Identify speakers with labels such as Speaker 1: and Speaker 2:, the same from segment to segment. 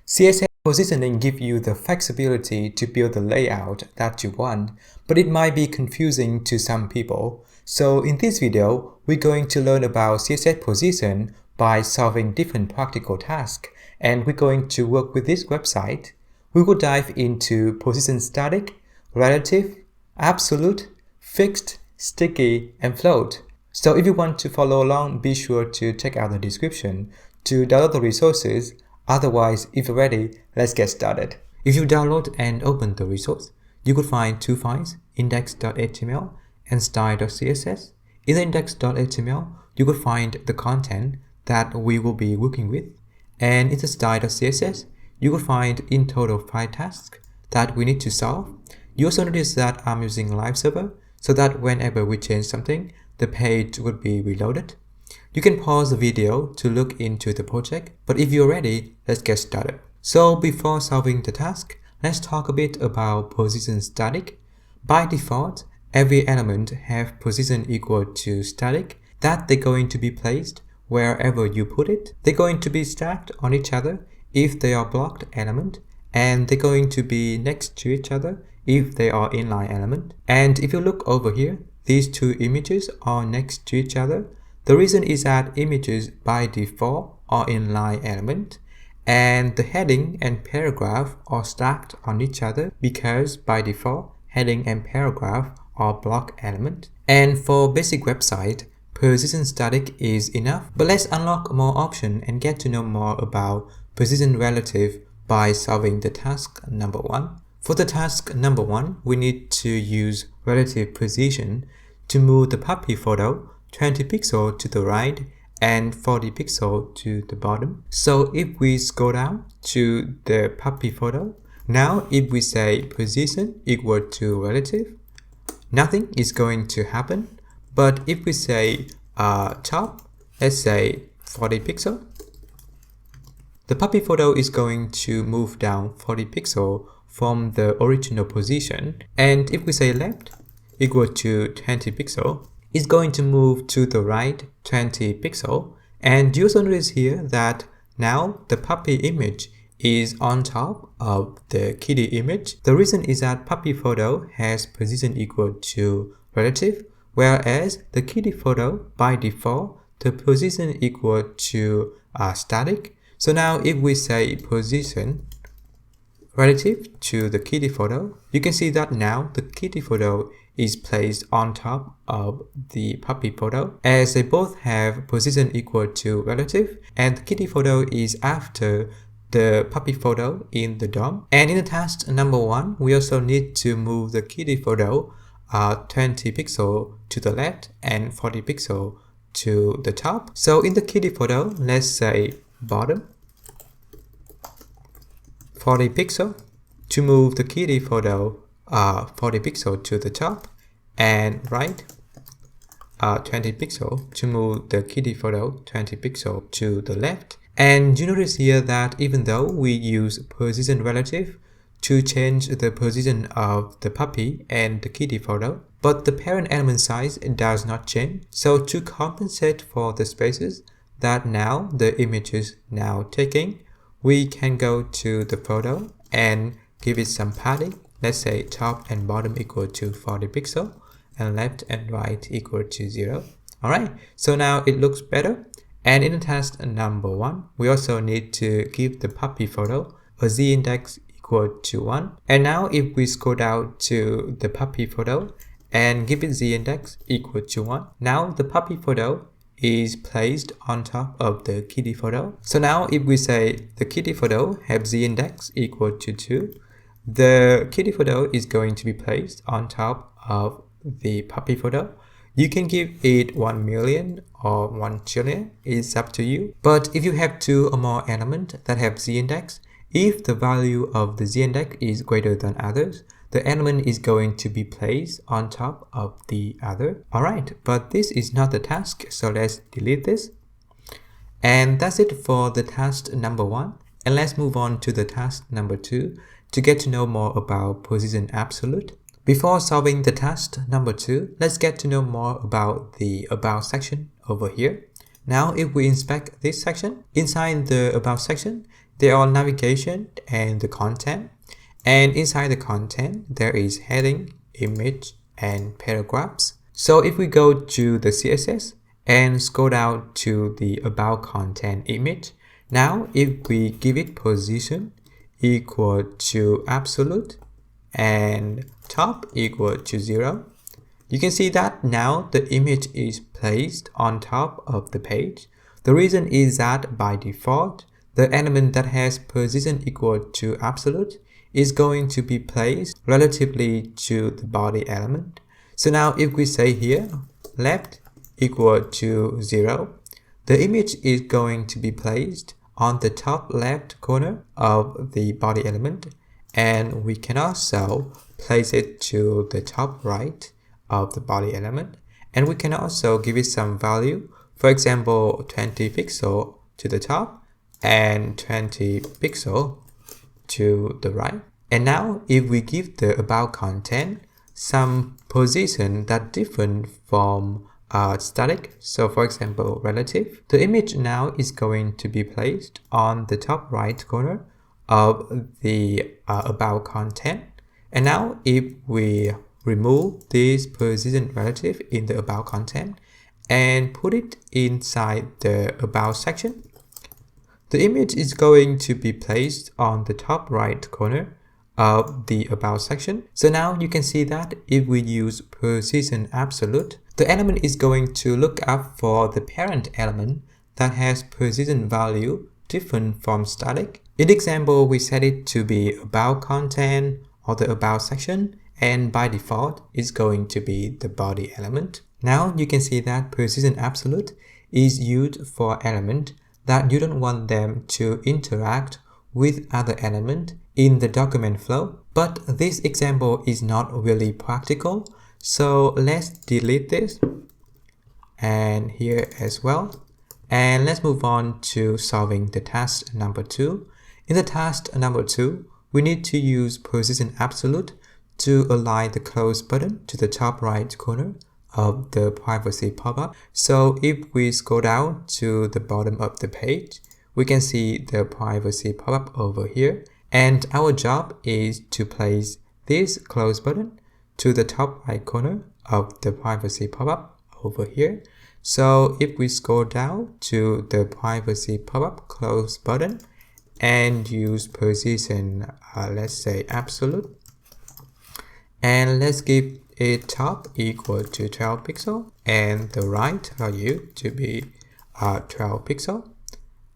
Speaker 1: CSS positioning gives you the flexibility to build the layout that you want, but it might be confusing to some people. So in this video, we're going to learn about CSS position by solving different practical tasks, and we're going to work with this website. We will dive into position static, relative, absolute, fixed, sticky, and float. So if you want to follow along, be sure to check out the description to download the resources. Otherwise, if you're ready, let's get started. If you download and open the resource, you could find two files, index.html and style.css. In the index.html, you could find the content that we will be working with. And in the style.css, you could find in total 5 tasks that we need to solve. You also notice that I'm using live server so that whenever we change something, the page would be reloaded. You can pause the video to look into the project, but if you're ready, let's get started. So before solving the task, let's talk a bit about position static. By default, every element have position equal to static, that they're going to be placed wherever you put it. They're going to be stacked on each other if they are blocked element, and they're going to be next to each other if they are inline element. And if you look over here, these two images are next to each other. The reason is that images by default are in line element, and the heading and paragraph are stacked on each other because by default heading and paragraph are block element. And for basic website, position static is enough. But let's unlock more options and get to know more about position relative by solving the task number 1. For the task number 1, we need to use relative position to move the puppy photo 20 pixels to the right and 40 pixels to the bottom. So if we scroll down to the puppy photo, now if we say position equal to relative, nothing is going to happen. But if we say top, let's say 40 pixels, the puppy photo is going to move down 40 pixels from the original position. And if we say left equal to 20 pixels, it's going to move to the right 20 pixels. And you also notice here that now the puppy image is on top of the kitty image. The reason is that puppy photo has position equal to relative, whereas the kitty photo by default the position equal to static. So now if we say position relative to the kitty photo, you can see that now the kitty photo is placed on top of the puppy photo, as they both have position equal to relative, and the kitty photo is after the puppy photo in the DOM. And in the task number 1, we also need to move the kitty photo 20 pixels to the left and 40 pixels to the top. So in the kitty photo, let's say bottom 40 pixels to move the kitty photo 40 pixels to the top, and right 20 pixels to move the kitty photo 20 pixels to the left. And you notice here that even though we use position relative to change the position of the puppy and the kitty photo, but the parent element size does not change. So to compensate for the spaces that now the image is now taking, we can go to the photo and give it some padding. Let's say top and bottom equal to 40 pixels and left and right equal to 0. Alright, so now it looks better. And in the task number 1, we also need to give the puppy photo a z-index equal to 1. And now if we scroll down to the puppy photo and give it z-index equal to 1, now the puppy photo is placed on top of the kitty photo. So now if we say the kitty photo have z-index equal to 2, the kitty photo is going to be placed on top of the puppy photo. You can give it 1 million or 1 trillion, it's up to you. But if you have 2 or more elements that have z-index, if the value of the z-index is greater than others, the element is going to be placed on top of the other. Alright, but this is not the task, so let's delete this. And that's it for the task number 1. And let's move on to the task number 2 to get to know more about position absolute. Before solving the task number 2, let's get to know more about the About section over here. Now if we inspect this section, inside the About section, They are navigation and the content. And inside the content, there is heading, image, and paragraphs. So if we go to the CSS and scroll down to the about content image, now if we give it position equal to absolute and top equal to 0, you can see that now the image is placed on top of the page. The reason is that by default, the element that has position equal to absolute is going to be placed relatively to the body element. So now if we say here, left equal to 0, the image is going to be placed on the top left corner of the body element, and we can also place it to the top right of the body element, and we can also give it some value, for example 20 pixel to the top and 20 pixel to the right. And now if we give the about content some position that different from static, so for example relative, the image now is going to be placed on the top right corner of the about content. And now if we remove this position relative in the about content and put it inside the about section, the image is going to be placed on the top right corner of the about section. So now you can see that if we use position absolute, the element is going to look up for the parent element that has position value different from static. In the example, we set it to be about content or the about section, and by default it's going to be the body element. Now you can see that position absolute is used for element that you don't want them to interact with other element in the document flow. But this example is not really practical, so let's delete this and here as well. And let's move on to solving the task number 2. In the task number 2, we need to use position absolute to align the close button to the top right corner of the privacy pop-up. So if we scroll down to the bottom of the page, we can see the privacy pop-up over here. And our job is to place this close button to the top right corner of the privacy pop-up over here. So if we scroll down to the privacy pop-up close button and use position, let's say absolute, and let's give it top equal to 12 pixel and the right value to be 12 pixel.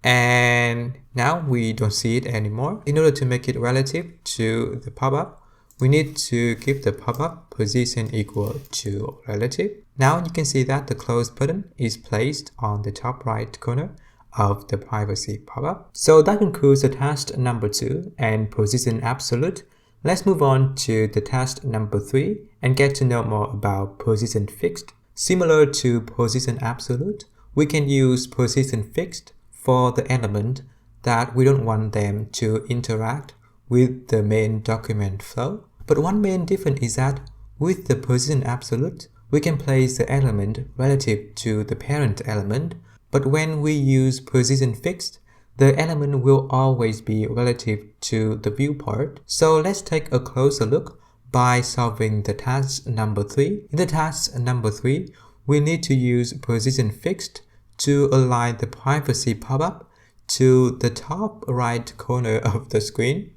Speaker 1: And now we don't see it anymore. In order to make it relative to the pop-up, we need to give the pop-up position equal to relative. Now you can see that the close button is placed on the top right corner of the privacy pop-up. So that concludes the task number 2 and position absolute. Let's move on to the task number 3 and get to know more about position fixed. Similar to position absolute, we can use position fixed for the element that we don't want them to interact with the main document flow. But one main difference is that with the position absolute, we can place the element relative to the parent element. But when we use position fixed, the element will always be relative to the viewport. So let's take a closer look by solving the task number 3. In the task number 3, we need to use position fixed to align the privacy pop-up to the top right corner of the screen.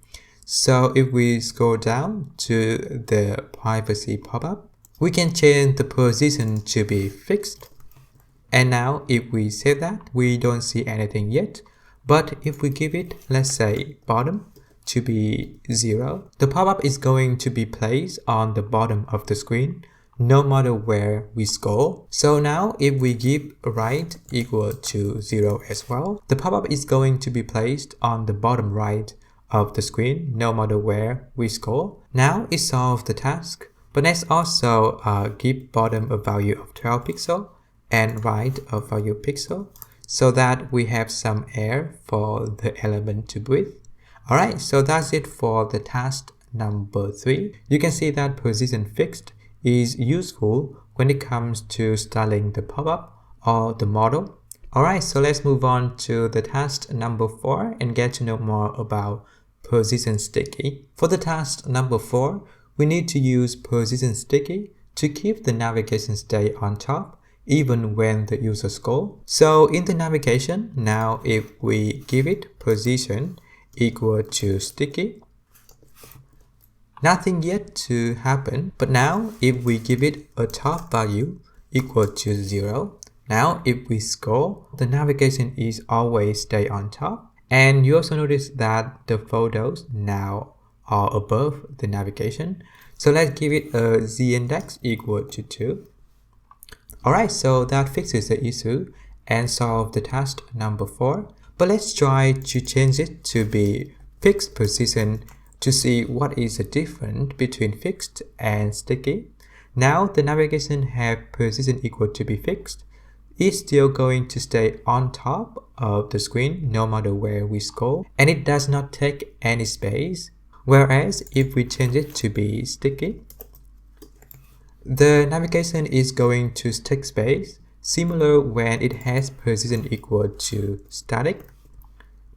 Speaker 1: So if we scroll down to the privacy pop-up, we can change the position to be fixed. And now if we say that, we don't see anything yet. But if we give it, let's say bottom to be 0, the pop-up is going to be placed on the bottom of the screen no matter where we scroll. So now if we give right equal to 0 as well, the pop-up is going to be placed on the bottom right of the screen no matter where we scroll. Now it solves the task, but let's also give bottom a value of 12 pixel and right a value pixel so that we have some air for the element to breathe. Alright, so that's it for the task number 3. You can see that position fixed is useful when it comes to styling the pop-up or the model Alright, so let's move on to the task number 4 and get to know more about Position Sticky. For the task number 4, we need to use Position Sticky to keep the navigation stay on top even when the user scrolls. So in the navigation, now if we give it position equal to sticky, nothing yet to happen. But now if we give it a top value equal to 0, now if we scroll, the navigation is always stay on top. And you also notice that the photos now are above the navigation. So let's give it a z-index equal to 2. Alright, so that fixes the issue and solve the task number 4. But let's try to change it to be fixed position to see what is the difference between fixed and sticky. Now the navigation have position equal to be fixed. It's still going to stay on top of the screen no matter where we scroll, and it does not take any space. Whereas if we change it to be sticky, the navigation is going to take space, similar when it has position equal to static.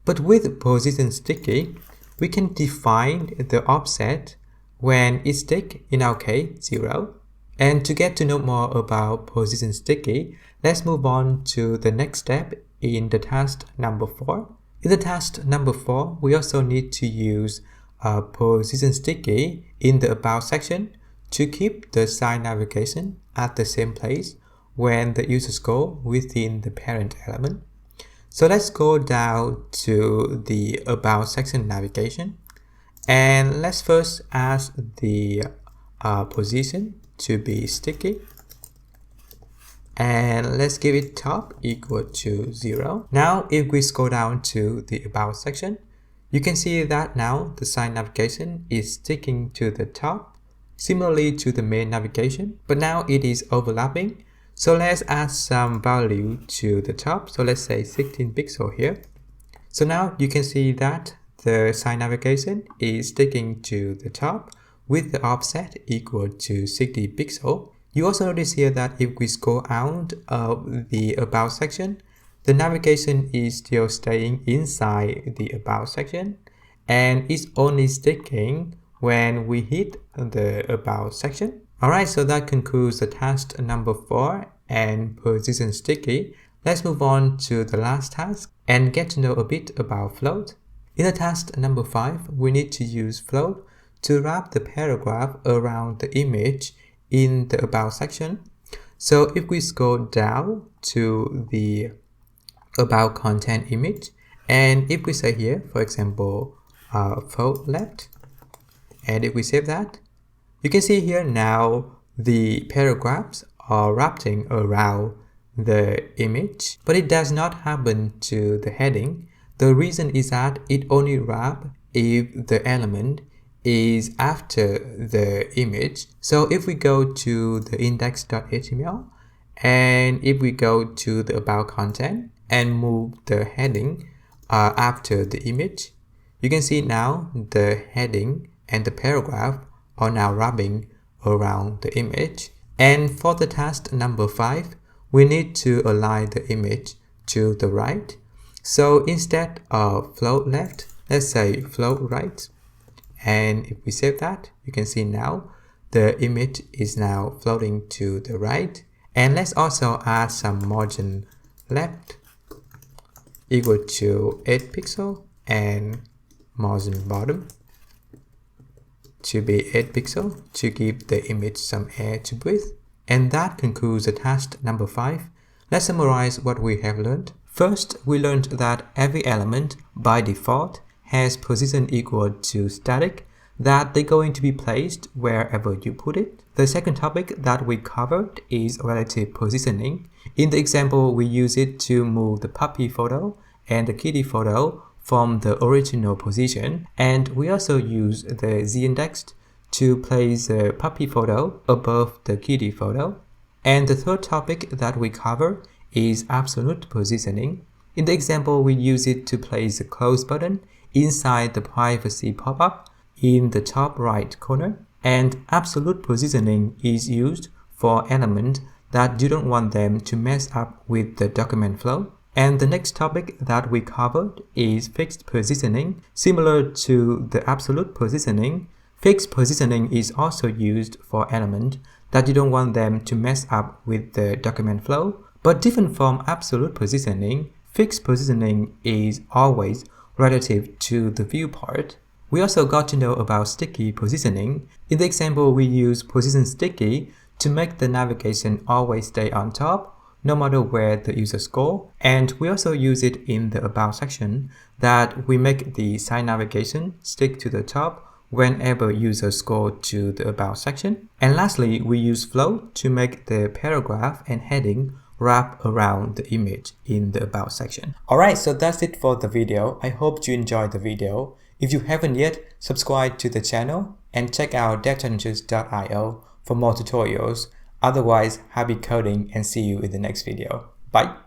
Speaker 1: But with position sticky, we can define the offset when it's stick, in our case 0. And to get to know more about position sticky, let's move on to the next step in the task number 4. In the task number 4, we also need to use position sticky in the about section to keep the side navigation at the same place when the user scrolls within the parent element. So let's go down to the about section navigation, and let's first ask the position to be sticky, and let's give it top equal to 0. Now if we scroll down to the about section, you can see that now the side navigation is sticking to the top, similarly to the main navigation, but now it is overlapping. So let's add some value to the top. So let's say 16 pixels here. So now you can see that the side navigation is sticking to the top with the offset equal to 60 pixels. You also notice here that if we scroll out of the about section, the navigation is still staying inside the about section, and it's only sticking when we hit the about section. Alright, so that concludes the task number 4 and position sticky. Let's move on to the last task and get to know a bit about float. In the task number 5, we need to use float to wrap the paragraph around the image in the about section. So if we scroll down to the about content image, and if we say here, for example, float left, and if we save that, you can see here now the paragraphs are wrapping around the image, but it does not happen to the heading. The reason is that it only wraps if the element is after the image. So if we go to the index.html, and if we go to the about content and move the heading after the image, you can see now the heading and the paragraph are now wrapping around the image. And for the task number 5, we need to align the image to the right. So instead of float left, let's say float right. And if we save that, you can see now the image is now floating to the right. And let's also add some margin left equal to 8 pixels and margin bottom to be 8 pixels to give the image some air to breathe. And that concludes the task number 5. Let's summarize what we have learned. First, we learned that every element by default has position equal to static, that they're going to be placed wherever you put it. The second topic that we covered is relative positioning. In the example, we use it to move the puppy photo and the kitty photo from the original position, and we also use the z-index to place the puppy photo above the kitty photo. And the third topic that we cover is absolute positioning. In the example, we use it to place the close button inside the privacy pop-up in the top right corner. And absolute positioning is used for elements that you don't want them to mess up with the document flow. And the next topic that we covered is fixed positioning. Similar to the absolute positioning, fixed positioning is also used for elements that you don't want them to mess up with the document flow. But different from absolute positioning, fixed positioning is always relative to the viewport. We also got to know about sticky positioning. In the example, we use position sticky to make the navigation always stay on top, no matter where the user scrolls. And we also use it in the About section that we make the side navigation stick to the top whenever users scroll to the About section. And lastly, we use flow to make the paragraph and heading wrap around the image in the About section. Alright, so that's it for the video. I hope you enjoyed the video. If you haven't yet, subscribe to the channel and check out devchallenges.io for more tutorials. Otherwise, happy coding and see you in the next video. Bye!